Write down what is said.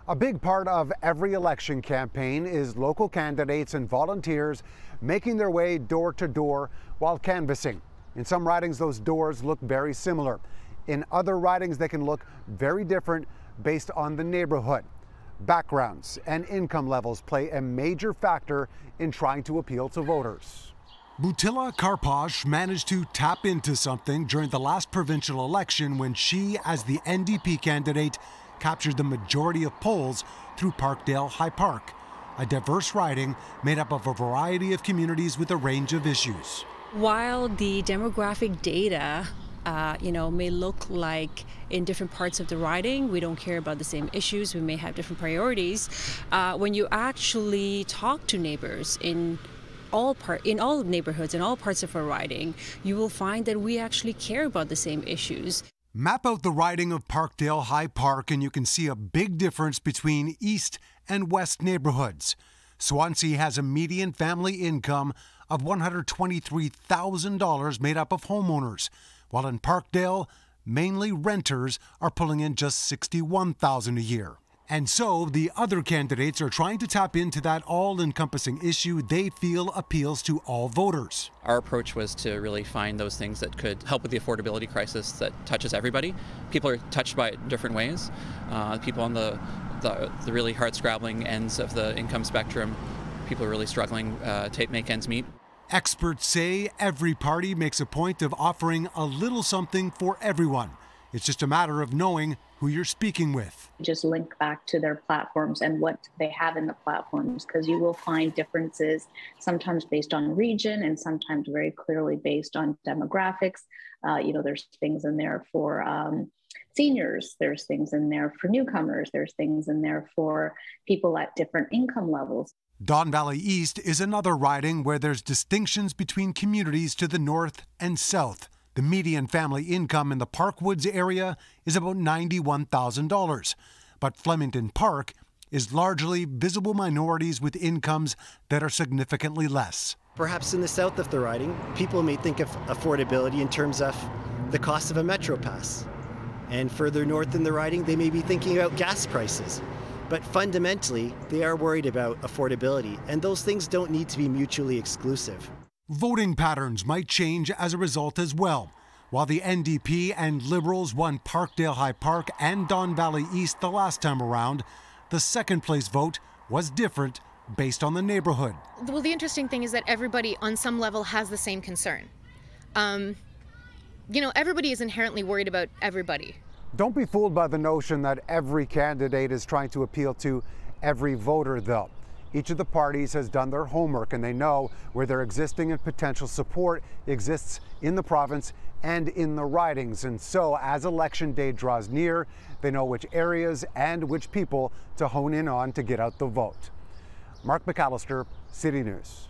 A big part of every election campaign is local candidates and volunteers making their way door to door while canvassing. In some ridings, those doors look very similar. In other ridings, they can look very different based on the neighborhood. Backgrounds and income levels play a major factor in trying to appeal to voters. Butila Karpash managed to tap into something during the last provincial election when she, as the NDP candidate, captured the majority of polls through Parkdale High Park, a diverse riding made up of a variety of communities with a range of issues. While the demographic data may look like in different parts of the riding, we don't care about the same issues, we may have different priorities. When you actually talk to neighbors in all neighborhoods, in all parts of our riding, you will find that we actually care about the same issues. Map out the riding of Parkdale High Park and you can see a big difference between east and west neighborhoods. Swansea has a median family income of $123,000 made up of homeowners, while in Parkdale, mainly renters are pulling in just $61,000 a year. And so the other candidates are trying to tap into that all-encompassing issue they feel appeals to all voters. Our approach was to really find those things that could help with the affordability crisis that touches everybody. People are touched by it in different ways. People on the really hard-scrabbling ends of the income spectrum, people are really struggling to make ends meet. Experts say every party makes a point of offering a little something for everyone. It's just a matter of knowing who you're speaking with. Just link back to their platforms and what they have in the platforms, because you will find differences sometimes based on region and sometimes very clearly based on demographics. There's things in there for seniors, there's things in there for newcomers, there's things in there for people at different income levels. Don Valley East is another riding where there's distinctions between communities to the north and south. The median family income in the Parkwoods area is about $91,000, but Flemington Park is largely visible minorities with incomes that are significantly less. Perhaps in the south of the riding, people may think of affordability in terms of the cost of a Metro Pass. And further north in the riding, they may be thinking about gas prices. But fundamentally, they are worried about affordability, and those things don't need to be mutually exclusive. Voting patterns might change as a result as well. While the NDP and Liberals won Parkdale High Park and Don Valley East the last time around, the second place vote was different based on the neighborhood. Well, the interesting thing is that everybody on some level has the same concern. Everybody is inherently worried about everybody. Don't be fooled by the notion that every candidate is trying to appeal to every voter, though. Each of the parties has done their homework and they know where their existing and potential support exists in the province and in the ridings. And so as election day draws near, they know which areas and which people to hone in on to get out the vote. Mark McAllister, City News.